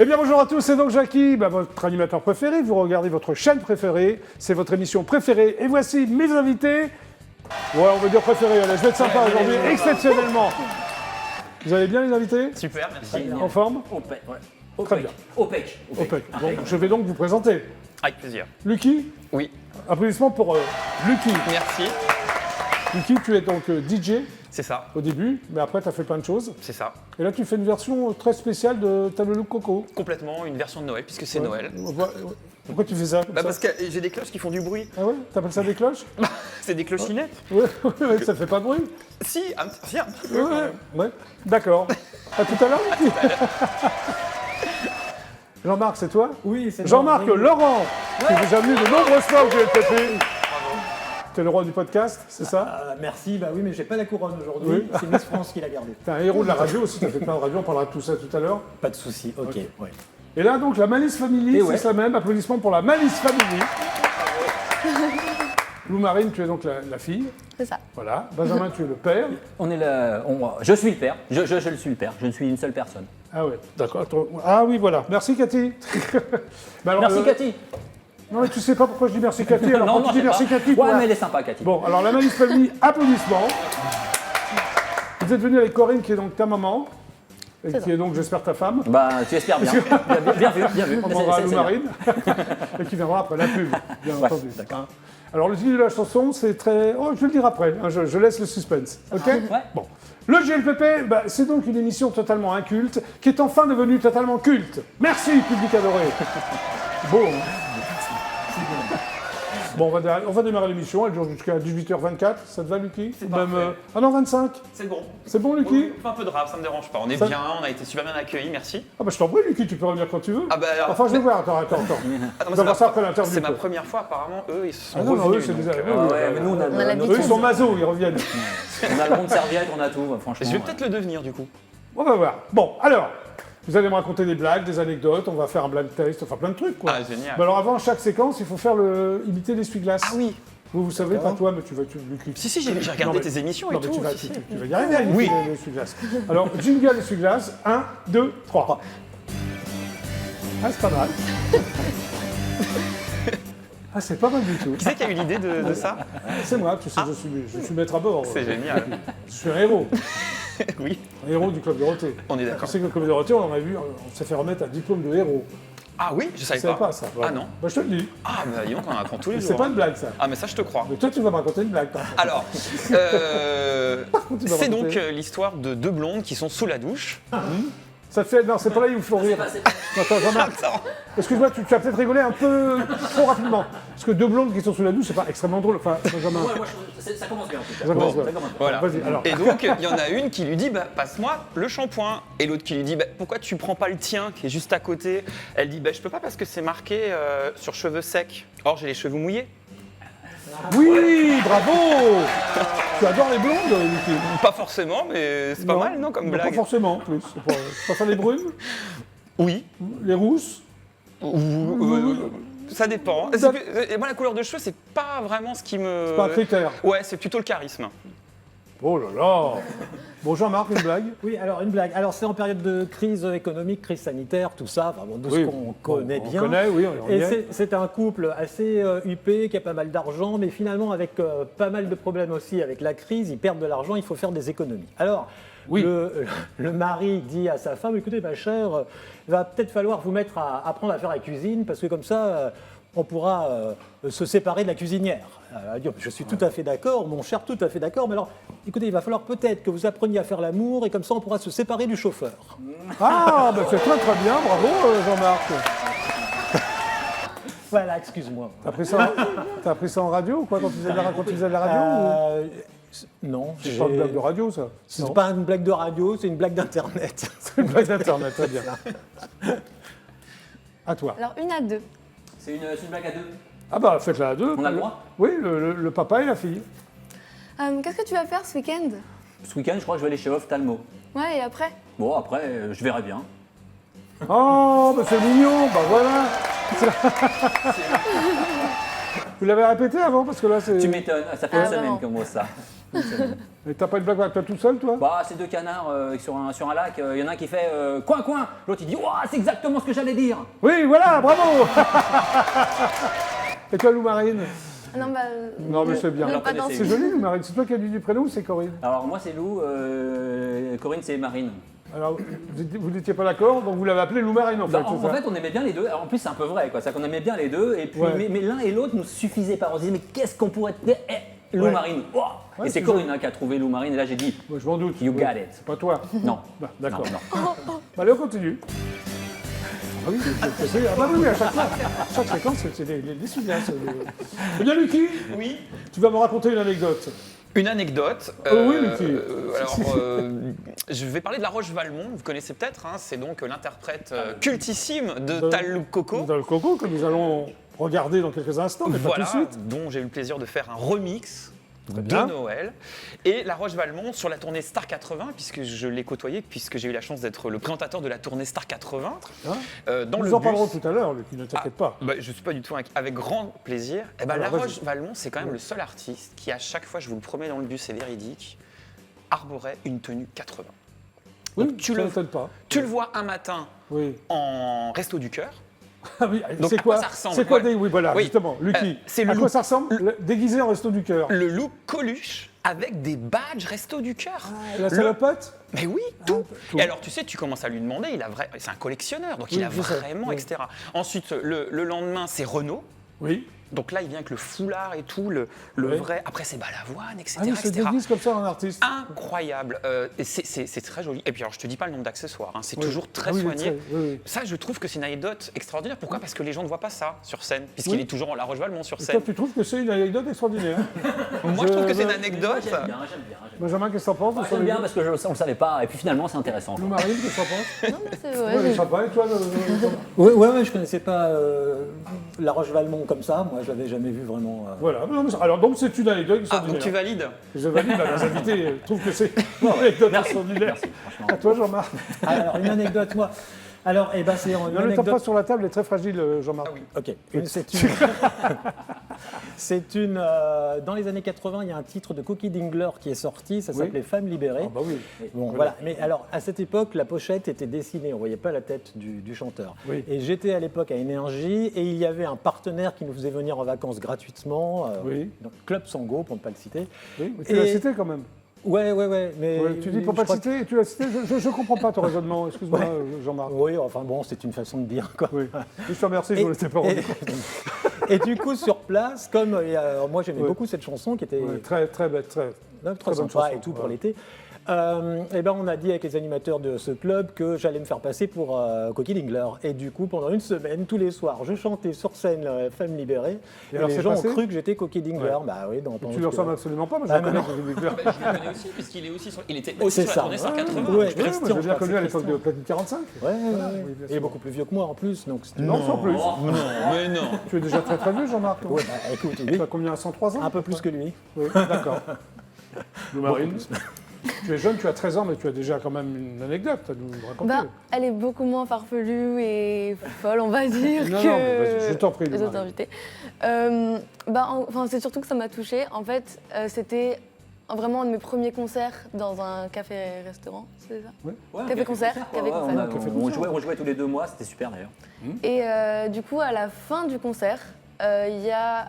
Eh bien bonjour à tous, c'est donc Jackie, votre animateur préféré, vous regardez votre chaîne préférée, c'est votre émission préférée, et voici mes invités. Ouais, on va dire préférés, allez, je vais être sympa aujourd'hui, exceptionnellement. Vous allez bien les invités? Super, merci. En forme? OPEC, ouais. Très bien. OPEC. OPEC. Bon, je vais donc vous présenter. Avec plaisir. Lucky, Oui, applaudissements pour Lucky. merci. Lucky, tu es donc DJ C'est ça, au début, mais après tu as fait plein de choses. c'est ça. Et là tu fais une version très spéciale de Table Look Coco. Complètement une version de Noël, puisque c'est Ouais. Noël. Ouais. Pourquoi tu fais ça comme ça Parce que j'ai des cloches qui font du bruit. Ah ouais? T'appelles ça des cloches? C'est des clochinettes. Ouais, ouais, ça fait pas de bruit. Si, un petit peu. Ouais, ouais. D'accord. À tout à l'heure, Lucky. Jean-Marc, c'est toi? Oui, c'est Jean-Marc moi. Laurent, qui est déjà venu de nombreuses fois au GLPP. T'es le roi du podcast, c'est ça? Merci, bah oui, mais j'ai pas la couronne aujourd'hui. Oui. C'est Miss France qui l'a gardée. T'es un héros de la radio aussi, t'as fait plein de radio, on parlera de tout ça tout à l'heure. Pas de souci, ok. Ouais. Et là, donc, la Malice Family, Et c'est ouais. ça même. Applaudissements pour la Malice Family. Lou Marine, tu es donc la fille. C'est ça. Voilà. Benjamin, tu es le père. Je suis le père. Je le suis le père. Je ne suis une seule personne. Ah ouais, d'accord. Attends. Ah oui, voilà. Merci, Cathy. Bah alors, Merci Cathy. Non, mais tu sais pas pourquoi je dis merci, Cathy. Alors, quand tu dis c'est merci, pas. Cathy, Ouais, toi- mais elle est sympa Cathy. Bon, alors, la Malice Family, applaudissements. Vous êtes venu avec Corinne, qui est donc ta maman. Et qui est donc, j'espère, ta femme. Bah, tu espères bien. Bien vu, bien vu. On C'est- m'envoie à c'est Lou bien. Marine. Et qui viendra après la pub, bien Ouais, entendu. d'accord. Hein. Alors, le titre de la chanson, c'est très... Oh, je vais le dire après. Hein, je laisse le suspense. OK? Ouais. Bon. Le GLPP, c'est donc une émission totalement inculte, qui est enfin devenue totalement culte. Merci, public adoré. Bon. Bon, on va démarrer l'émission, elle dure jusqu'à 18h24. Ça te va, Lucky? C'est Ou même, parfait. Ah non, 25. C'est bon. C'est bon, Lucky? On fait un peu de rap, ça me dérange pas. On est Ça- bien, on a été super bien accueillis, merci. Ah bah je t'en prie, Lucky, tu peux revenir quand tu veux. Ah bah alors, Enfin, je vais voir, attends. Ah non, On mais va voir ça après l'interview. c'est ma quoi. première fois, apparemment, eux, ils se sont Ah non, non, eux, revenus. c'est donc, bizarre. Ah ouais, mais nous on a, On a l'habitude. Eux, ils sont maso, ils reviennent. on a le rond de serviette, on a tout, franchement. je vais peut-être le devenir, du coup. On va voir. Bon, alors, vous allez me raconter des blagues, des anecdotes, on va faire un blind test, enfin plein de trucs, quoi. Ah, génial. Mais alors avant chaque séquence, il faut faire imiter l'essuie-glace. Ah oui. Vous savez, pas toi, mais tu vas Lucky. Si, j'ai Non, regardé mais- tes émissions et Non, mais tout. tu vas, si, si. tu vas y arriver à imiter Oui. l'essuie-glace. Alors, jingle essuie-glace, 1, 2, 3. Ah, c'est pas mal. Ah, c'est pas mal du tout. Qui c'est qui a eu l'idée de ça? C'est moi, tu sais, je suis maître à bord. C'est génial. Je suis un héros, Oui, un héros du club Dorothée. on est Tu d'accord. sais que le club Dorothée, on s'est fait remettre un diplôme de héros. Ah oui, je Tu savais savais pas. pas ça? Ah non. Bah, je te le dis. Ah, bah dis donc, on en apprend tous les C'est jours. pas hein. une blague, ça. Ah, mais ça, je te crois. Mais toi, tu vas me raconter une blague. par contre. Alors, tu vas c'est donc raconter l'histoire de deux blondes qui sont sous la douche. Ça te fait... Non, c'est pas là où il faut rire. Attends, Jean-Marc. Attends. Excuse-moi, tu as peut-être rigolé un peu trop rapidement. Parce que deux blondes qui sont sous la douche, c'est pas extrêmement drôle. Enfin, Benjamin. Ouais, moi, ça commence bien en tout cas. Ça commence bien. Ça commence bien. Voilà. Vas-y, alors. Et donc, il y en a une qui lui dit bah, passe-moi le shampoing. Et l'autre qui lui dit bah, pourquoi tu prends pas le tien qui est juste à côté? Elle dit bah, je peux pas parce que c'est marqué sur cheveux secs. Or, j'ai les cheveux mouillés. Oui, bravo. Tu adores les blondes, Lucky? Pas forcément, mais c'est pas mal, non, comme Pas blague? forcément, en plus. Tu préfères les brunes, Oui. les rousses? Ça dépend. Et moi, la couleur de cheveux, c'est pas vraiment ce qui me. C'est pas un critère. Ouais, c'est plutôt le charisme. Oh là là. Bon, Jean-Marc, une blague? Oui, alors une blague. Alors c'est en période de crise économique, crise sanitaire, tout ça, enfin, bon, de Oui. ce qu'on connaît On bien. connaît, oui, on y Et est. c'est un couple assez huppé, qui a pas mal d'argent, mais finalement avec pas mal de problèmes aussi avec la crise, ils perdent de l'argent, il faut faire des économies. Alors, Oui. le mari dit à sa femme, écoutez ma chère, il va peut-être falloir vous mettre à apprendre à faire la cuisine, parce que comme ça, on pourra se séparer de la cuisinière. Elle dit, je suis tout à fait d'accord, mon cher, tout à fait d'accord, mais alors, écoutez, il va falloir peut-être que vous appreniez à faire l'amour, et comme ça, on pourra se séparer du chauffeur. Ah, bah c'est très très bien, bravo Jean-Marc. Voilà, excuse-moi. T'as appris ça en radio ou quoi quand tu faisais de la radio ou... Non, C'est pas une blague de radio, ça. c'est pas une blague de radio, c'est une blague d'internet. C'est une blague d'internet, très bien. À toi. Alors, 1 à 2. C'est une blague à deux. Ah bah faites-la à deux. On a le droit? Oui, le papa et la fille. Qu'est-ce que tu vas faire ce week-end? Ce week-end, je crois que je vais aller chez Ophtalmo. Ouais, et après? Bon, après, je verrai bien. Oh, bah c'est mignon, bah voilà. Vous l'avez répété avant parce que là c'est... Tu m'étonnes, ça fait Ah, une semaine vraiment. comme moi ça. Et t'as pas une blague avec toi tout seul, toi? Bah, c'est deux canards sur un lac. Il y en a un qui fait coin coin. L'autre il dit ouah, c'est exactement ce que j'allais dire. Oui, voilà, bravo. Et toi, Lou Marine? Non, bah. Non, mais c'est bien. pas dans C'est joli, Lou Marine. C'est toi qui as dit du prénom ou c'est Corinne? Alors moi c'est Lou, Corinne c'est Marine. Alors, vous n'étiez pas d'accord, donc vous l'avez appelé Lou Marine, en fait, Bah, c'est en ça? fait, on aimait bien les deux. Alors, en plus, c'est un peu vrai, quoi. C'est qu'on aimait bien les deux, et puis, Ouais. mais l'un et l'autre nous suffisaient pas. On se disait, mais qu'est-ce qu'on pourrait. Lou Ouais. Marine. Ouah. Ouais, Et c'est c'est Corinne qui a trouvé Lou Marine, et là j'ai dit, Moi, je m'en doute. You Oui. got it. C'est pas toi. non. Bah, d'accord. Non, non. Allez, on continue. Ah oui, ah bah oui, à chaque fois. Chaque séquence, c'est des souvenirs. Eh bien, Lucky, Oui. tu vas me raconter une anecdote. Une anecdote. Oui, Lucky. Je vais parler de La Roche-Valmont. Vous connaissez peut-être. Hein, c'est donc l'interprète cultissime de Tal Coco. Dans le Coco, que nous allons regarder dans quelques instants, mais Voilà, pas tout de suite. dont j'ai eu le plaisir de faire un remix de bien. Noël. Et La Roche-Valmont sur la tournée Star 80, puisque je l'ai côtoyé, puisque j'ai eu la chance d'être le présentateur de la tournée Star 80. Dans Nous le en bus. parlerons tout à l'heure, Lucky, ne t'inquiète pas. Bah, je suis pas du tout avec grand plaisir. Eh ben, Alors, La vas-y. Roche-Valmont, c'est quand même le seul artiste qui, à chaque fois, je vous le promets dans le bus, c'est véridique, arborait une tenue 80. Oui, Donc, ça m'étonne pas. Tu le vois un matin Oui. en resto du cœur. Ah oui, Donc, c'est à quoi quoi ça ressemble? C'est quoi Ouais. oui, voilà, Oui. justement, Lucky. C'est à le quoi look. ça ressemble déguisé en resto du cœur? Le look Coluche avec des badges resto du cœur. La salopote? Mais oui, tout. tout. Et alors, tu sais, tu commences à lui demander, c'est un collectionneur, donc Oui, il a je sais, vraiment, oui. etc. Ensuite, le lendemain, c'est Renault. Oui. Donc là, il vient avec le foulard et tout, le Oui. vrai. Après, c'est Balavoine, etc. Ah oui, se etc. déguise comme ça en artiste. Incroyable. Et c'est très joli. Et puis, alors, je te dis pas le nombre d'accessoires, hein, c'est Oui. toujours très Ah oui, soigné. oui, oui. Ça, je trouve que c'est une anecdote extraordinaire. Pourquoi? Parce que les gens ne voient pas ça sur scène, puisqu'il Oui. est toujours en La Roche-Valmont sur Et toi, scène. tu trouves que c'est une anecdote extraordinaire? Moi, je trouve que c'est une je- anecdote. J'aime bien. Benjamin, qu'est-ce que t'en penses? de son J'aime bien anecdote? parce que on le savait pas, et puis finalement c'est intéressant. Lou Marine, qu'est-ce que t'en penses? Non, mais c'est Ouais, vrai. elle est sympa. Et toi, Ouais, je connaissais pas La Roche-Valmont comme ça. Moi, je l'avais jamais vu vraiment. Voilà. Non, mais alors, donc, c'est une anecdote Ah, extraordinaire. donc tu valides? Je valide, bah, les invités trouvent que c'est une anecdote extraordinaire. franchement. À toi, Jean-Marc. Alors, une anecdote, moi. Alors, c'est une Non, le tape anecdote. pas sur la table, elle est très fragile, Jean-Marc. Ah oui. Ok. Dans les années 80, il y a un titre de Cookie Dingler qui est sorti, ça Oui. s'appelait Femmes libérées. Ah bah oui. Bon, voilà. Mais alors, à cette époque, la pochette était dessinée, on ne voyait pas la tête du chanteur. Oui. Et j'étais à l'époque à Énergie, et il y avait un partenaire qui nous faisait venir en vacances gratuitement, Oui. donc Club Sango, pour ne pas le citer. Oui, mais tu l'as Et- cité quand même. Ouais, mais... Ouais, tu dis pour pas je le crois que- citer et tu l'as cité. Je comprends pas ton raisonnement, excuse-moi, Jean-Marc. Oui, enfin bon, c'est une façon de dire, quoi. Oui. Je te remercie, je ne l'étais pas rendu compte. Et du coup, sur place, comme moi j'aimais Ouais. beaucoup cette chanson qui était Ouais, très, très bête, très. très très bonne sympa chanson, et tout pour ouais. l'été, et ben on a dit avec les animateurs de ce club que j'allais me faire passer pour Cookie Dingler. Et du coup, pendant une semaine, tous les soirs, je chantais sur scène Femmes libérées. Et Et, alors, les c'est gens passé ont cru que j'étais Cookie Dingler. Ouais. Bah oui, dans Tu ne ressembles absolument pas, mais je Ah, le connais. non. Cookie Dingler. Je le connais aussi, puisqu'il est aussi sur, il était aussi C'est sur la ça. tournée 180. Ouais, Je Ouais, connais- moi, je l'ai bien je crois, connu à c'est l'époque de Christian. Platine 45. Ouais. oui, bien Il est sûr. beaucoup plus vieux que moi en plus. Donc Non, sans plus. Mais non. Tu es déjà très très vieux, Jean-Marc. Ouais, bah, écoute, Tu oui, as combien? 103 ans? un peu plus que lui. Oui, d'accord. Lou Marine, tu es jeune, tu as 13 ans, mais tu as déjà quand même une anecdote à nous raconter. Bah, elle est beaucoup moins farfelue et folle, on va dire, Non, que non, mais vas-y, je t'en prie, les Lou autres Marine. invités. Enfin, c'est surtout que ça m'a touchée. En fait, c'était vraiment un de mes premiers concerts dans un café-restaurant, c'est ça? Ouais, Café-concert, quoi. café-concert. On jouait tous les 2 mois, c'était super d'ailleurs. Et du coup, à la fin du concert, il y a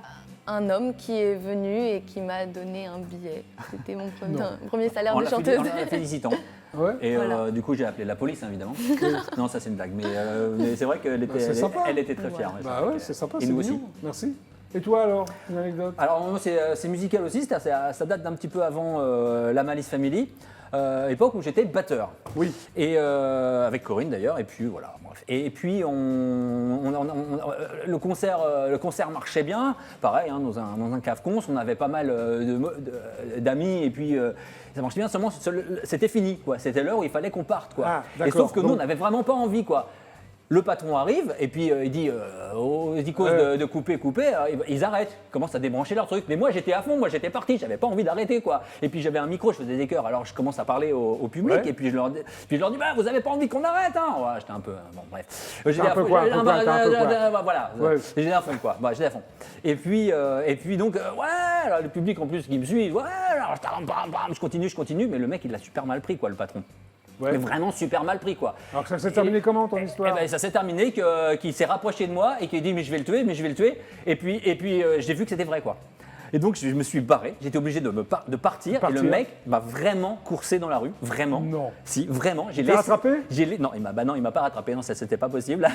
un homme qui est venu et qui m'a donné un billet. C'était mon premier salaire En de la chanteuse. félicitant. Ouais. Et Voilà. du coup, j'ai appelé la police, hein, évidemment. Non, ça c'est une blague. Mais c'est vrai qu'elle était, c'est sympa. elle était très fière. Bah ouais, c'est sympa, Et c'est nous mignon. aussi. Merci. Et toi alors, une anecdote? Alors, moi, c'est musical aussi. Ça date d'un petit peu avant la Malice Family. Époque où j'étais batteur. Oui. Et avec Corinne d'ailleurs. Et puis voilà. Bref. Et puis le concert marchait bien. Pareil, hein, dans un cave-cons, on avait pas mal d'amis. Et puis ça marchait bien. Seulement, c'était fini, quoi. C'était l'heure où il fallait qu'on parte, quoi. Ah, et d'accord. sauf que nous, Donc- on n'avait vraiment pas envie, quoi. Le patron arrive et puis il dit aux icônes de couper, ils arrêtent, ils commencent à débrancher leur truc. Mais moi j'étais à fond, moi j'étais parti, j'avais pas envie d'arrêter quoi. Et puis j'avais un micro, je faisais des chœurs, alors je commence à parler au public et puis je leur dis bah vous avez pas envie qu'on arrête hein. Ouais, j'étais un peu bon bref. J'étais à fond, voilà, j'étais à fond quoi. Bah, j'étais à fond. Et puis donc alors, le public en plus qui me suit, alors je continue, mais le mec il l'a super mal pris quoi le patron. Ouais. Mais vraiment super mal pris quoi. Alors ça s'est terminé comment ton histoire? Ben, ça s'est terminé qu'il s'est rapproché de moi et qu'il dit mais je vais le tuer. Et puis j'ai vu que c'était vrai quoi. Et donc je me suis barré, j'étais obligé de partir et le mec m'a vraiment coursé dans la rue, vraiment. Non. Si, vraiment. Il t'a rattrapé? Non, il m'a pas rattrapé, non, ça c'était pas possible.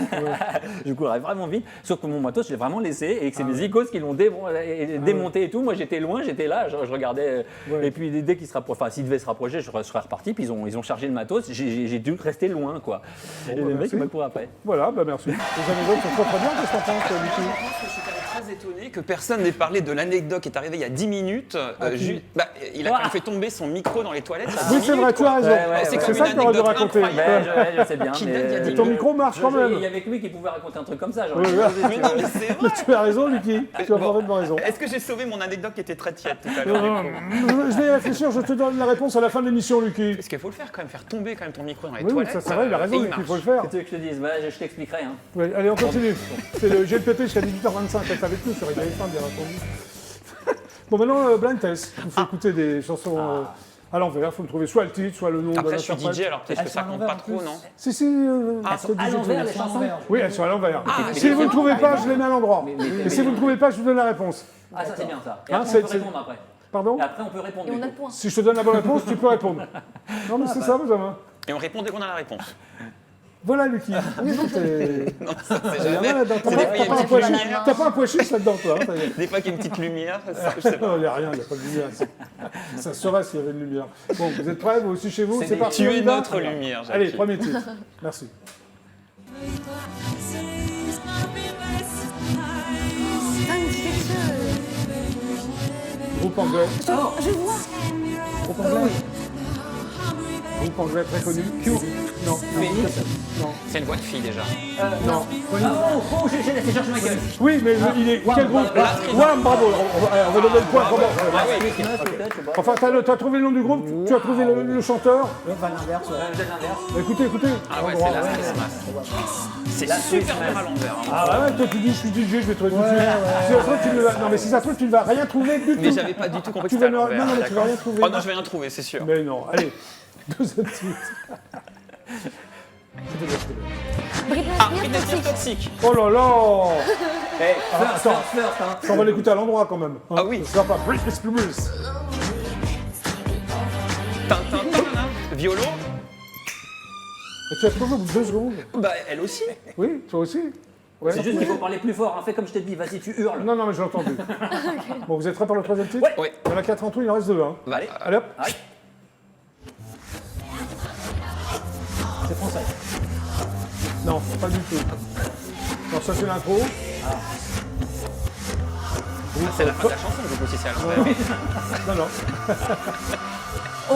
Je courais vraiment vite, sauf que mon matos je l'ai vraiment laissé et que c'est mes icônes qui l'ont démonté et tout. Moi j'étais loin, j'étais là, je regardais. Et puis dès qu'il se rapprochait, enfin s'il devait se rapprocher, je serais reparti. Puis ils ont chargé le matos, j'ai dû rester loin quoi. Et le mec il m'a couru après. Voilà, bah merci. Les anecdotes sont très bien, qu'est-ce que t'en penses Lucie? Je suis quand même très étonné que personne n'ait parlé de l'anecdote qui est arrivée il y a 10 minutes. Il a quand même fait tomber son micro dans les toilettes. Oui, c'est vrai, tu as raison. C'est ça que tu aurais dû raconter. Je sais bien. Mais ton micro marche quand même. Il y avait que lui qui pouvait raconter un truc comme ça. Oui, Mais non, mais c'est vrai. tu as raison, Lucie. Tu as parfaitement raison. Est-ce que j'ai sauvé mon anecdote qui était très tiède tout à l'heure? Je vais y réfléchir, je te donne la réponse à la fin de l'émission, Lucie. Parce qu'il faut le faire quand même, faire tomber quand même ton micro dans les Oui, toilettes. ça c'est vrai, il a raison, et Lucie, il faut le marche. faire. Que tu veux que je te dise Je t'expliquerai. Hein. Oui, allez, on continue. C'est le GLPP jusqu'à 18h25, elle savait tout sur les téléphone, bien entendu. Bon, maintenant, Blind Test. Je vous fais écouter des chansons à l'envers. Il faut me trouver soit le titre, soit le nom de Après, je suis l'interprète. DJ, alors peut-être que ça compte pas trop, non? Si, Elles sont c'est à DJ l'envers tout. les chansons. Oui, elles sont à l'envers. Ah, Si vous ne trouvez pas, je les mets à l'endroit. mais- Et si vous ne trouvez pas, je vous donne la réponse. Ah ça c'est bien ça. Et Hein, après c'est- on peut c'est- répondre après. Pardon? Et après on peut répondre. Et on du a coup. le point. Si je te donne la bonne réponse, tu peux répondre. Non, mais c'est ça, Benjamin. Et on répond dès qu'on a la réponse. Voilà, Lucie. Oui, non, t'es... Non, ça c'est Il y en a jamais. là-dedans. C'est des fois, il y a une petite pois chiche. lumière. T'as pas un pois chiche là-dedans, toi. Hein, Des fois, qu'il y a une petite lumière. Je sais pas. non, il n'y a rien, il n'y a pas de lumière. Ça serait s'il y avait une lumière. Bon, vous êtes prêts, vous aussi chez vous? C'est parti. Tu on y es va notre lumière, Jackie. Allez, premier titre. Merci. Ah, mais c'est quelque chose. Groupe anglais. Je vois. Groupe anglais. Groupe anglais très connu. Q. Non. Non. C'est une voix de fille déjà. Non. J'ai laissé chercher Michael. Oui, mais il est. Quel groupe? Wham, bravo. On va donner le point. Comment Ah oui, Peut-être, je sais pas. Enfin, t'as trouvé le nom du groupe, tu as trouvé le chanteur. Van l'inverse, ouais. Peut-être l'inverse. Écoutez. Ah ouais, c'est la Christmas. C'est super dur à l'envers. hein. Ah ouais, toi tu dis je suis DJ, je vais trouver tout de suite. Si ça se trouve, tu ne vas... Non mais si ça se trouve, tu ne vas rien trouver du tout. Mais j'avais pas du tout compris que Tu c'était à vas me- l'envers. non, mais tu vas d'accord. rien trouver. Oh non, je vais rien trouver, c'est sûr. Mais non, allez. Deuxième titre. Britney Ah, Spears, Britney Spears Toxic. toxique. Oh là là. Hey, attends. first, hein. Ça, on va l'écouter à l'endroit quand même. hein. Ah oui. Ça va pas. Britney Spears. Tintin, violon. Et tu as trouvé au bout de 2 secondes. Bah, elle aussi. Oui, toi aussi. Ouais. C'est juste qu'il faut parler plus fort. Hein. Fais comme je t'ai dit, vas-y, tu hurles. Non, mais j'ai entendu. Bon, vous êtes prêts pour le troisième titre? Ouais. Il y en a 4 en tout, il en reste 2. Hein. Bah, Allez hop. Allez. C'est français. Non, pas du tout. Non, ça c'est l'intro. c'est la fin de la chanson, du coup, si c'est à l'envers. Non.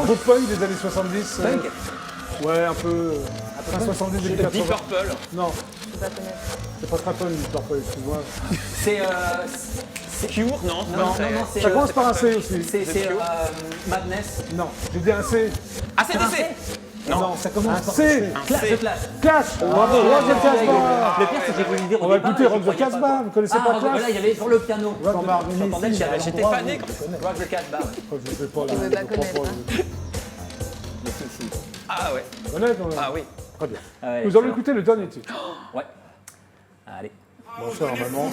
Groupe punk des années 70. Ouais, un peu. Fin 70, début Deep 80. Purple. Non, Je peux pas connaître. c'est pas très punk, Deep Purple, excuse-moi. C'est Cure, non. Non, c'est. Ça commence par un C aussi. C'est Madness. Non, j'ai dit un C. Ah, c'est DC. Non, Ça commence un par C. Clash de Clash. Clash. Bravo, Rock the Casbah. Le pire, c'est que j'ai voulu dire On au va départ, écouter et Rock j'y the croyais pas, Casbah. Vous connaissez Ah, pas là, Clash? il y avait sur le piano. Jean-Marc. J'entendais le piano. J'étais fané quand Rock the Casbah. Oh, je sais pas. Il veut pas connaître, Ah ouais. Honnête, on Ah oui. Très bien. Ah ouais, Nous allons écouter le dernier titre. Ouais. Allez. Bon, ça, normalement. Ouais.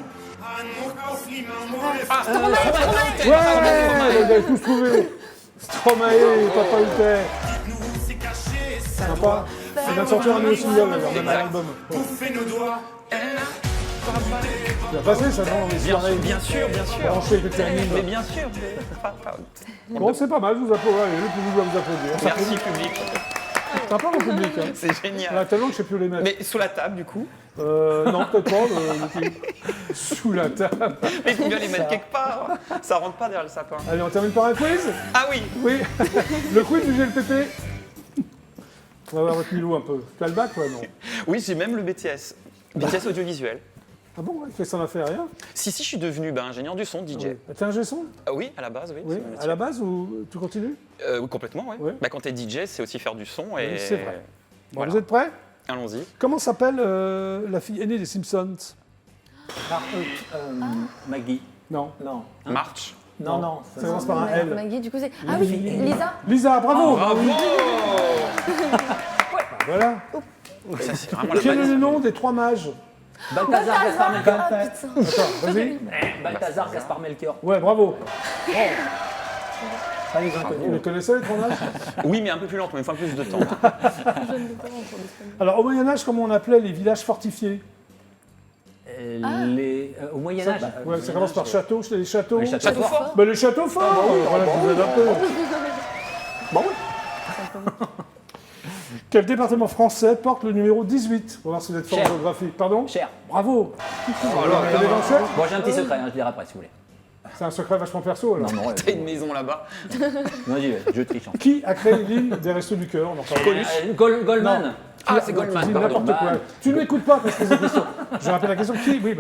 Ouais, vous avez tous trouvé. Stromae, Papa Hulter. Sympa. Il vient de sortir un nouveau single, d'ailleurs, même un album. Ouais. Il va passer ça, non? Bien sûr. Branché avec le timing. Mais bien sûr. Bon, c'est pas mal, je vous applaudis. Allez, le public va vous applaudir. Ça Merci, public. sympa, mon public. Hein. C'est On a génial. tellement que je sais plus où les mettre. Mais sous la table, du coup. Non, peut-être pas. Sous la table. Mais il faut bien les mettre quelque part. Ça rentre pas derrière le sapin. Allez, on termine par un quiz. Ah oui. Oui, le quiz du GLPP. On va voir votre Milou un peu. Tu as le bac, toi, non? Oui, j'ai même le BTS. BTS audiovisuel. Ah bon, qu'est-ce que ça en a fait rien? Si, je suis devenu ingénieur du son, DJ. Oui. T'es un son? Oui, à la base, oui. Oui, c'est mon métier. à la base ou tu continues? Oui, complètement, oui. Ouais. Bah, quand t'es DJ, c'est aussi faire du son. Et... Oui, c'est vrai. Bon, Voilà. vous êtes prêts? Allons-y. Comment s'appelle la fille aînée des Simpsons? Maggie. Non. Non. March. Non. Ça commence par un L. Maggie, du coup, c'est. Ah oui, Lisa. Lisa, bravo! Bravo. Voilà. Ça, c'est vraiment la Quel est base. le nom des 3 mages? Balthazar, Gaspard Melchior. Ah putain. Attends, vas-y. Balthazar, Gaspard Melchior. Ouais, bravo. Pas les Vous inconnus. les connaissez, les 3 mages? Oui, mais un peu plus lente, mais il faut un peu plus de temps. Alors, au Moyen-Âge, comment on appelait les villages fortifiés? Au Moyen-Âge. Ouais, ça commence par château, les châteaux. Les châteaux Château forts. fort. Bah, les châteaux forts. Voilà, je vous aide un peu. Quel département français porte le numéro 18? On va voir si vous êtes fort en Cher. géographie. Pardon? Cher. Bravo. Alors, Vous avez lancé? Bon, j'ai un petit secret, je le dirai après si vous voulez. C'est un secret vachement perso, alors. Non, T'as une maison là-bas. non, je triche. Qui a créé l'île des Restos du Cœur? On en parle. Goldman. Ah, c'est Tu Goldman, dis pardon. n'importe quoi. Tu ne m'écoutes pas parce que c'est question. Je rappelle la question. Qui? Oui,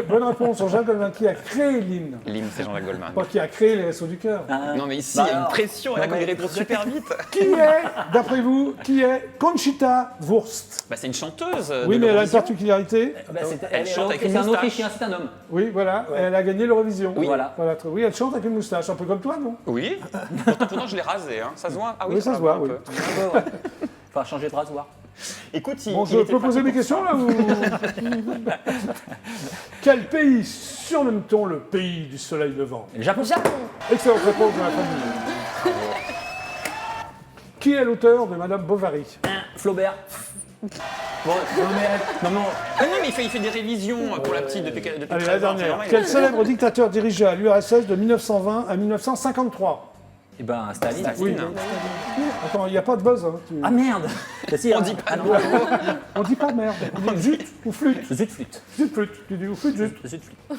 bonne réponse. Jean-Jacques Goldman. Qui a créé l'île? Lim, c'est Jean-Jacques Goldman. Pas qui a créé les Restos du Cœur. Non, mais ici, il y a une alors. pression, et là, quand il répond super vite. Qui est, d'après vous, qui est Conchita Wurst? Bah, c'est une chanteuse. Oui, mais elle a une d'Eurovision. particularité. Elle chante avec une C'est un moustache. Autrichien, c'est un homme. Oui, voilà. Elle a gagné l'Eurovision. Oui. Voilà. Oui, elle chante avec une moustache, un peu comme toi, non? Oui. Pourtant, je l'ai rasé. Hein. Ça se voit? Ah Oui, ça la se voit, un oui. peu. Enfin, changer de rasoir. Écoute, Bon, je peux poser mes questions, là, ou... Quel pays surnomme-t-on le pays du soleil levant? Le Japon. Japon. Excellente réponse de la famille. Qui est l'auteur de Madame Bovary? Flaubert. Bon, non, Ah non, mais il fait des révisions pour la petite depuis Allez, 13 la ans, c'est dernière. normal. Quel célèbre dictateur dirigeait l'URSS de 1920 à 1953? Eh ben, Staline. Oui. Attends, il n'y a pas de buzz. Hein. Ah merde. Bah, si, On hein. dit pas Ah, non. On dit pas merde. On dit zut ou flûte. Zut flûte. Zut flûte. Tu dis ou flûte zut. Zut flûte.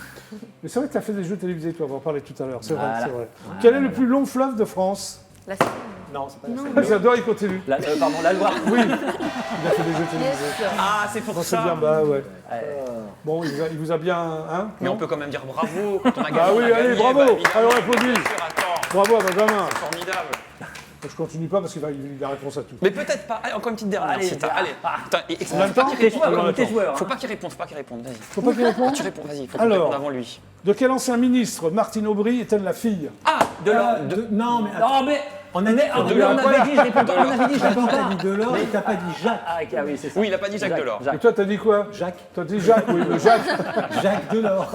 Mais c'est vrai que tu as fait des jeux télévisés, toi, on va en parler tout à l'heure. C'est vrai, Voilà. c'est vrai. Quel est le plus long fleuve de France? La Seine. Non, c'est pas la Seine. J'adore, il continue. Pardon, la Loire. Oui, il a fait des jeux télévisés. Yes. Ah, c'est pour Non, c'est bien, ça. bah ouais. Ouais. Bon, il vous a bien. Hein, Mais non on peut quand même dire bravo quand on a gagné. Ah oui, on a allez, gagné, bravo. bah, évidemment. Allez, on applaudit. Bien sûr, attends, Bravo à Benjamin. formidable. Je continue pas parce qu'il a la réponse à tout. Mais peut-être pas. Allez, encore une petite dernière. Allez, si t'as- allez. Attends, et En même faut pas temps, qu'il T'es réponde. joueur, t'es joueur. Faut pas qu'il réponde, vas-y. Faut pas qu'il réponde. Tu réponds, vas-y, faut Alors. qu'il réponde avant lui. De quel ancien ministre Martine Aubry est-elle la fille? Ah, de l'or. Non, mais attends. Non, mais. On a dit on avait dit, je réponds pas. On avait dit, je réponds t'as pas. dit Delors et t'as pas dit Jacques. Ah, ok, oui, c'est ça. Oui, il a pas dit Jacques Delors. Et toi, t'as dit quoi? Jacques. T'as dit Jacques, oui, mais Jacques. Jacques Delors.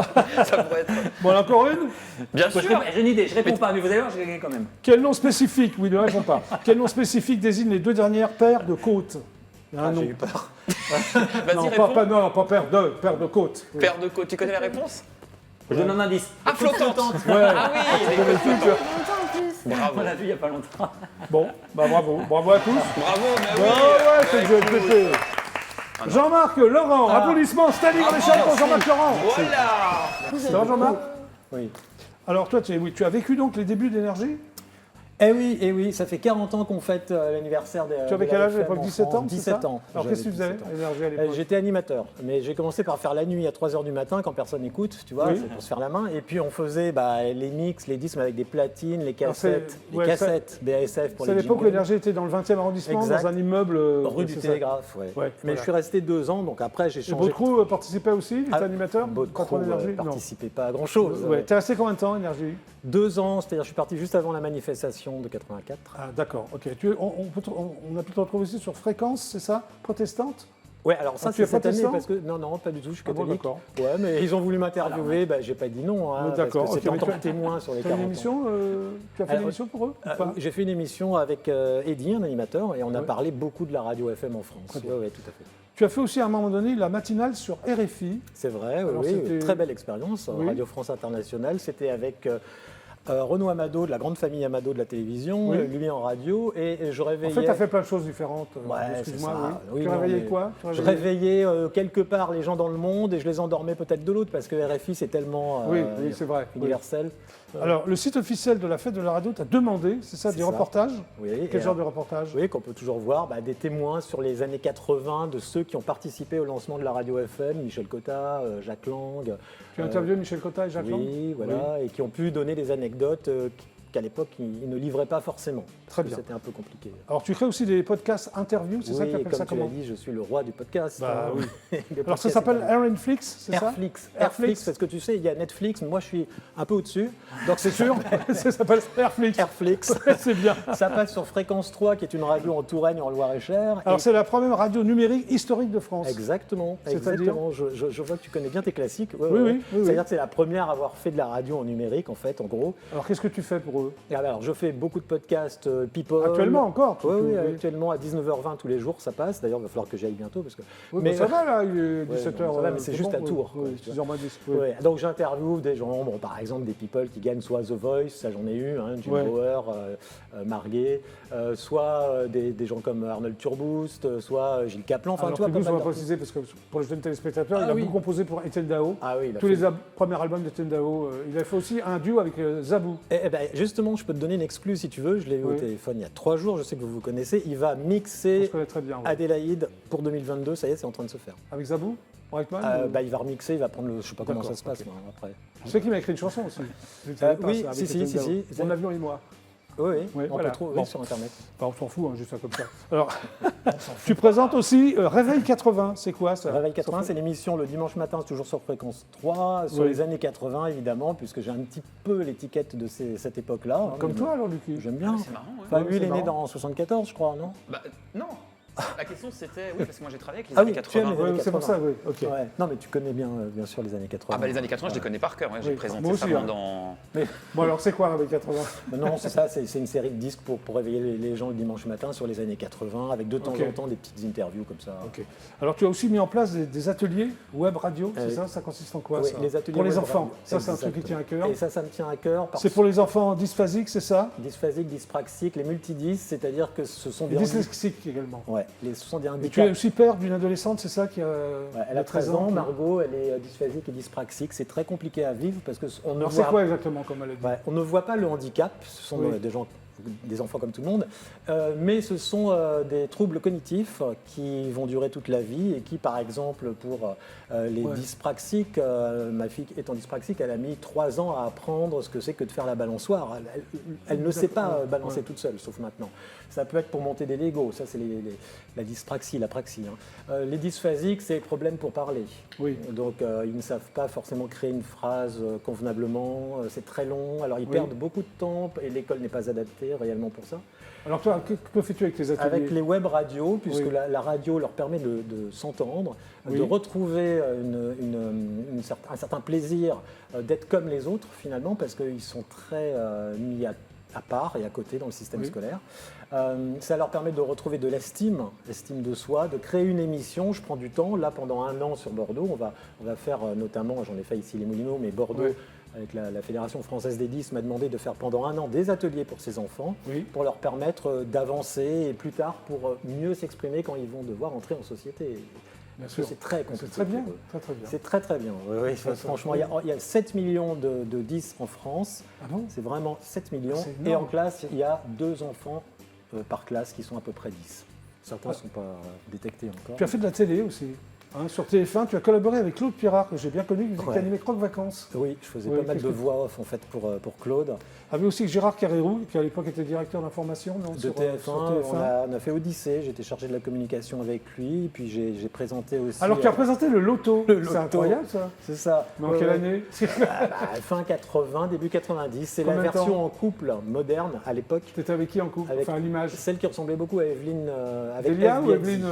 Ça pourrait être. Bon, encore une? Bien Moi, sûr. j'ai une idée, je réponds pas, mais vous allez voir, je vais gagner quand même. Quel nom spécifique? Oui, ne réponds pas. Quel nom spécifique désigne les 2 dernières paires de côtes? Il y a un nom. J'ai eu peur. Vas-y, Non, réponds. pas paire de côtes. Oui. Paire de côtes. Tu connais la réponse? Je donne un indice. Ah, flottante. Ouais. Ah oui, les côtes flottantes. Longtemps en plus. Bravo. On l'a vu il y a pas longtemps. Bon, bah bravo. Bravo à tous. Bravo, mais Ouais, oui. ouais, c'est le jeu de écoute. pété. Jean-Marc Laurent, applaudissements, Stanley Bravo, Maréchal pour merci. Jean-Marc Laurent. Voilà. Ça va Jean-Marc? Oui. Alors toi, tu as vécu donc les débuts d'Énergie? Eh oui, ça fait 40 ans qu'on fête l'anniversaire des. Tu avais quel âge à l'époque? 17 ans? c'est 17 ça ans. Alors qu'est-ce que tu faisais J'avais 17 ans. à Énergie à l'époque? J'étais animateur, mais j'ai commencé par faire la nuit à 3h du matin quand personne n'écoute, tu vois, Oui. c'est pour se faire la main. Et puis on faisait les mix, les disques avec des platines, les Alors, c'est- cassettes, ouais, les cassettes BASF pour C'est à les l'époque où jingles. Énergie était dans le 20e arrondissement, Exact. dans un immeuble Rue du c'est ça. Télégraphe, ouais. Ouais, Mais voilà. je suis resté 2 ans, donc après j'ai Et changé. Baudrou participait aussi, il était Ah, animateur? Baudrou, Patron d'Énergie? Non. participait pas à grand chose. Ouais. T'es resté combien de temps, Énergie? 2 ans, c'est-à-dire je suis parti juste avant la manifestation de 84. Ah d'accord, ok. On a pu te retrouver aussi sur Fréquence, c'est ça? Protestante? Ouais, alors ça Ah, tu c'est es cette année protestant parce que non, pas du tout, je suis Ah bon, catholique. d'accord. Ouais, mais ils ont voulu m'interviewer, j'ai pas dit non, hein, Oui, d'accord, parce que c'était ok, en mais tant tu que as- témoin sur les Tu as 40 une ans. émission Tu as fait une Alors, émission pour eux ou pas? J'ai fait une émission avec Eddy, un animateur, et on a Ouais. parlé beaucoup de la radio FM en France. Très bien. Ouais, tout à fait. Tu as fait aussi à un moment donné la matinale sur RFI. C'est vrai, Alors, oui, c'était- très belle expérience. Oui. Radio France Internationale, c'était avec Renaud Amado, de la grande famille Amado de la télévision, Oui. lui en radio, et je En réveillais. fait, tu as fait plein de choses différentes. Ouais, Excuse-moi, c'est ça. oui. Oui, Tu non, réveillais mais quoi? Je réveillais quelque part les gens dans le monde et je les endormais peut-être de l'autre parce que RFI c'est tellement Oui, oui, c'est vrai. Oui. universel. Alors, le site officiel de la fête de la radio t'a demandé, c'est ça, C'est des ça. reportages? Oui, Quel et genre de reportage? Oui, qu'on peut toujours voir des témoins sur les années 80 de ceux qui ont participé au lancement de la radio FM, Michel Cotta, Jacques Lang. Tu as interviewé Michel Cotta et Jacques Lang? Oui, voilà, et qui ont pu donner des anecdotes qu'à l'époque, ils ne livraient pas forcément. Très parce que bien. C'était un peu compliqué. Alors, tu crées aussi des podcasts interviews, c'est ça que tu Oui, appelles ça comme tu l'as comment? dit, je suis le roi du podcast. Bah oui. Des Alors, ça podcasts s'appelle interviews. Airflix, c'est ça? Airflix. Airflix, parce que tu sais, il y a Netflix, mais moi je suis un peu au-dessus. Donc C'est sûr? Ça s'appelle Airflix. Airflix. C'est bien. Ça passe sur Fréquence 3, qui est une radio en Touraine, en Loire-et-Cher. Alors, Et- c'est la première radio numérique historique de France. Exactement, C'est-à-dire exactement. Je vois que tu connais bien tes classiques. Ouais, Oui, ouais. oui, oui, C'est-à-dire que c'est la première à avoir fait de la radio en numérique, en fait, en gros. Alors, qu'est-ce que tu fais pour eux? Et alors, je fais beaucoup de podcasts people. Actuellement encore? Oui, oui, actuellement à 19h20 tous les jours, ça passe. D'ailleurs, il va falloir que j'y aille bientôt. Parce que... Oui, mais ça va là, il est Ouais, 17h. non, ça va, mais c'est juste à Tours, quoi, Oui, tu 6h moins 10. oui. Ouais, donc j'interviewe des gens, par exemple des people qui gagnent soit The Voice, ça j'en ai eu, Jim Ouais. Bauer, Marguet, soit des gens comme Arnold Turboost, soit Gilles Caplan. Enfin, Alors, tu vois, Tribus, pas on mal va d'artistes. préciser, parce que pour les jeunes téléspectateurs, Ah il a oui. beaucoup composé pour Étienne Dao. Ah oui, il a Tous fait- les premiers albums d'Étienne Dao. Il a fait aussi un duo avec Zabou. Justement, je peux te donner une exclue si tu veux. Je l'ai eu Oui. au téléphone il y a 3 jours. Je sais que vous vous connaissez. Il va Je mixer connais très bien. ouais. Adélaïde pour 2022. Ça y est, c'est en train de se faire. Avec Zabou? Reitman, Il va remixer. Il va prendre le. Je sais pas comment D'accord, ça se passe ok. moi, après. Tu sais qu'il m'a écrit une chanson aussi. Je ne savais pas, oui, ça, avec si, Étienne si, Dao. si. Mon avion et moi. Oui, Oui, on voilà. peut trouver Bon. sur Internet. Enfin, on s'en fout, juste ça comme ça. Alors, tu présentes aussi Réveil 80. C'est quoi ça? Réveil 80, c'est l'émission le dimanche matin, c'est toujours sur Fréquence 3, sur Oui. les années 80 évidemment, puisque j'ai un petit peu l'étiquette de cette époque-là. hein. Comme toi alors, Lucky? J'aime bien. C'est marrant, ouais. Enfin, Ouais, lui, il c'est est né marrant. dans 74, je crois, non? Bah, non. La question c'était, oui, parce que moi j'ai travaillé avec les Ah années oui, tu aimes 80. les années Oui, c'est pour 80. ça, oui. Ok. Ouais. Non, mais tu connais bien, bien sûr, les années 80. Ah bah les années 80, je les connais par cœur. Ouais, j'ai Oui, présenté moi ça aussi, hein. pendant. Bon, alors, c'est quoi Réveil 80? Non, c'est ça, c'est une série de disques pour réveiller les gens le dimanche matin sur les années 80, avec de temps Ok. en temps des petites interviews comme ça. Ok. Alors, tu as aussi mis en place des ateliers web radio, c'est Oui. ça? Ça consiste en quoi Oui, ça? les ateliers Pour les web enfants. radio. Ça, c'est un truc qui tient à cœur. Et ça me tient à cœur parce C'est pour les enfants dysphasiques, c'est ça? dysphasiques, dyspraxiques, les multidys, c'est-à-dire que ce sont Et des dyslexiques également. Ouais, ce sont des Et tu es handicaps. aussi père d'une adolescente, c'est ça qui a. Ouais, elle a 13 ans, Margot, elle est dysphasique et dyspraxique. C'est très compliqué à vivre parce qu'on ne Alors, c'est voit quoi exactement comme maladie? Ouais, on ne voit pas le handicap, ce sont Oui. des enfants comme tout le monde, mais ce sont des troubles cognitifs qui vont durer toute la vie et qui, par exemple, pour les Ouais. dyspraxiques, ma fille étant dyspraxique, elle a mis 3 ans à apprendre ce que c'est que de faire la balançoire. Elle ne sait pas D'accord, balancer ouais. toute seule, sauf maintenant. Ça peut être pour monter des Legos, ça c'est la dyspraxie, la praxie. hein. Les dysphasiques, c'est problème pour parler. Oui. Donc ils ne savent pas forcément créer une phrase convenablement, c'est très long, alors ils Oui. perdent beaucoup de temps et l'école n'est pas adaptée réellement pour ça. Alors, toi, que fais-tu avec tes ateliers? Avec les web radios, puisque Oui. la radio leur permet de s'entendre, Oui. de retrouver un certain plaisir d'être comme les autres finalement, parce qu'ils sont très mis à part et à côté dans le système Oui. scolaire. Ça leur permet de retrouver de l'estime de soi, de créer une émission. Je prends du temps, là pendant 1 an sur Bordeaux, on va faire notamment, j'en ai fait ici les Moulineaux, mais Bordeaux, Oui. avec la Fédération française des 10, m'a demandé de faire pendant 1 an des ateliers pour ces enfants, Oui. pour leur permettre d'avancer et plus tard pour mieux s'exprimer quand ils vont devoir entrer en société. Bien Parce que sûr. c'est très compliqué. C'est très bien. pour eux. Très, très bien. C'est très très bien. Oui, oui, Très, franchement, très il y a 7 millions de 10 en France. Ah bon? C'est vraiment 7 millions. C'est Et énorme. en classe, il y a 2 enfants par classe qui sont à peu près 10. Certains ne Ah. sont pas détectés encore. Tu as fait de la télé aussi. Hein, sur TF1, tu as collaboré avec Claude Pirard, que j'ai bien connu, qui Ouais. animait Croque Vacances. Oui, je faisais Oui, pas mal qu'est-ce de que- voix off en fait pour Claude. Avait aussi Gérard Carrérou, qui à l'époque était directeur d'information non, De sur TF1, TF1. on a fait Odyssée, j'étais chargé de la communication avec lui, puis j'ai présenté aussi... Alors, tu as présenté le loto. Le C'est loto. incroyable, ça. C'est ça. Mais en Ouais, quelle ouais. année? Fin 80, début 90. C'est la Combien de temps version en couple moderne à l'époque. Tu étais avec qui en couple? Avec- Enfin, à l'image. Celle qui ressemblait beaucoup à Evelyne. Avec Delia Eve ou Biazzi. Evelyne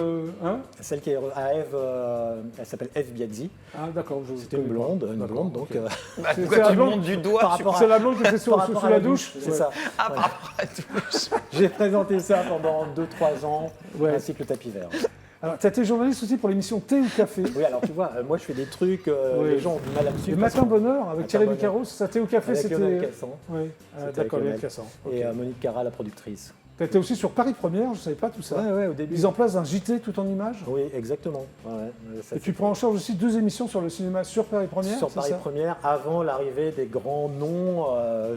hein? Celle qui est à Eve, elle s'appelle Eve Biazzi. Ah, d'accord. C'était une blonde, donc ok. Bah, C'est- pourquoi c'est tu la blonde montes du par doigt rapport C'est la blonde qui était sous par rapport à la douche. C'est Ouais. ça. Ah, par rapport à la douche. J'ai présenté ça pendant 2-3 ans, Ouais. ainsi que le tapis vert. Alors, tu as été journaliste aussi pour l'émission Thé ou Café. Oui, alors tu vois, moi je fais des trucs, Oui. les gens ont du mal à me Le suivre. Matin Bonheur avec Matin Thierry Bonheur. Bicaro, ça Thé ou Café, Avec Lionel c'était. Cassan. Oui, C'était d'accord, avec Lionel Cassan. Et ok. Monique Cara, la productrice. Tu as été aussi sur Paris Première, je ne savais pas tout ça. Ouais, au début. Mise en place d'un JT tout en images. Oui, exactement. Ça, Et tu prends en charge aussi 2 émissions sur le cinéma sur Paris Première. sur c'est Paris ça Première, avant l'arrivée des grands noms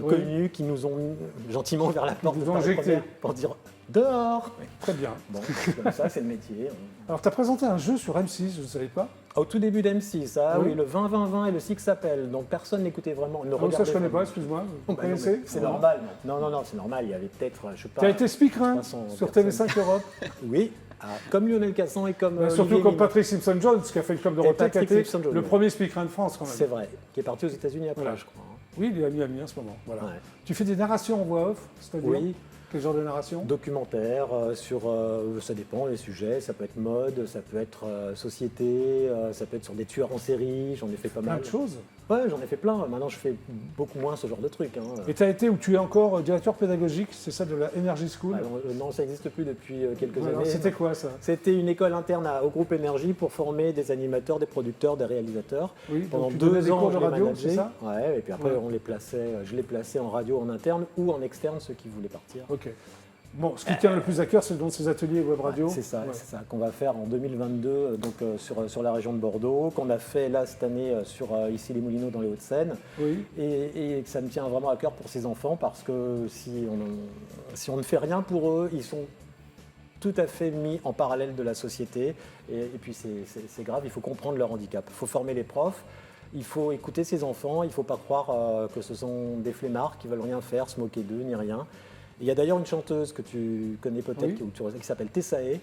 Oui. connus qui nous ont mis gentiment vers la porte nous de ont Paris injectés. Première pour dire dehors. Très bien. Bon, c'est comme ça, c'est le métier. Alors, tu as présenté un jeu sur M6, je ne savais pas. Au tout début d'M6, Oui. oui, le 20-20-20 et le Six s'appelle, donc personne n'écoutait vraiment. Ne Donc ça, regardait je ne connais vraiment. pas, excuse-moi. Vous Bon, bah, non, mais connaissez c'est Non. normal. Non, c'est normal. Il y avait peut-être, je sais pas. Tu as été speakerin 500 sur personnes. TV5 Europe. Oui, comme Lionel Cassan et comme. Surtout Olivier comme Mine. Patrick Simpson-Jones, qui a fait le club de Et Rotterdam, qui a Patrick été Simpson-Jones, le oui. premier speakerin de France quand même. C'est vrai, qui est parti aux États-Unis après, Voilà. je crois. hein. Oui, il est à Miami en ce moment. Voilà. Ouais. Tu fais des narrations en voix off, c'est-à-dire Oui. quel genre de narration Documentaire sur, ça dépend les sujets, ça peut être mode, ça peut être société, ça peut être sur des tueurs en série, j'en ai fait pas Plein mal. de choses. Ouais, j'en ai fait plein. Maintenant, je fais beaucoup moins ce genre de trucs. hein. Et tu as été, ou tu es encore directeur pédagogique, c'est ça, de la Energy School. Alors, non, ça n'existe plus depuis quelques Alors, années. c'était quoi ça C'était une école interne au groupe Énergie pour former des animateurs, des producteurs, des réalisateurs. Oui, donc Pendant tu donnais 2 des ans, cours de je l'ai radio, managé. c'est ça Ouais, et puis après, Ouais. je les plaçais en radio en interne ou en externe, ceux qui voulaient partir. Ok. Bon, ce qui tient le plus à cœur, c'est donc ces ateliers web radio. Ouais, c'est ça, Ouais. c'est ça qu'on va faire en 2022 donc, sur la région de Bordeaux, qu'on a fait là cette année sur ici les Moulineaux dans les Hauts-de-Seine. Oui. Et que ça me tient vraiment à cœur pour ces enfants parce que si on ne fait rien pour eux, ils sont tout à fait mis en parallèle de la société. Et puis c'est grave, il faut comprendre leur handicap. Il faut former les profs, il faut écouter ces enfants, il ne faut pas croire que ce sont des flemmards qui ne veulent rien faire, se moquer d'eux, ni rien. Il y a d'ailleurs une chanteuse que tu connais peut-être, Oui. qui s'appelle Tessae,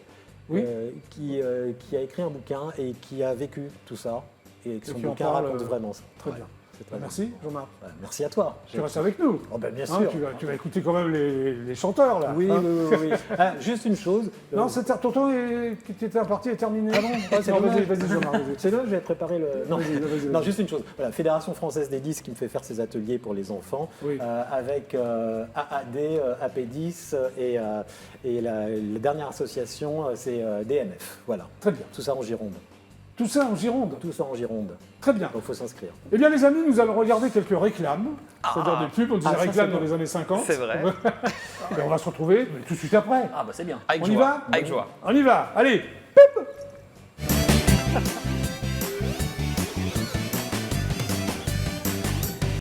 Oui. qui a écrit un bouquin et qui a vécu tout ça. Et que son qui en bouquin parle, raconte vraiment ça. Très Ouais, bien. c'est très bien. Merci, Jean-Marc. Merci à toi. Tu restes avec nous. Oh, ben, bien Hein, sûr. tu vas écouter quand même les chanteurs, là. Oui, hein. oui. Ah, juste une chose. Non, ton temps qui était imparti est terminé. Ah non, c'est non, dommage. vas-y, Jean-Marc. Vas-y. C'est là que j'ai préparé le. Non, vas-y. non, juste une chose. Voilà, Fédération française des disques qui me fait faire ces ateliers pour les enfants, Oui. avec AAD, AP10 et la dernière association, c'est DMF. Voilà. Très bien. Tout ça en Gironde. Tout ça en Gironde. Tout ça en Gironde. Très bien. Donc il faut s'inscrire. Eh bien, les amis, nous allons regarder quelques réclames. C'est-à-dire des pubs, on disait Ah, ça, réclames c'est dans bon. les années 50. C'est vrai. Et on va se retrouver tout de suite après. Ah bah c'est bien. Avec On y joie. va Avec joie. On y va. Allez,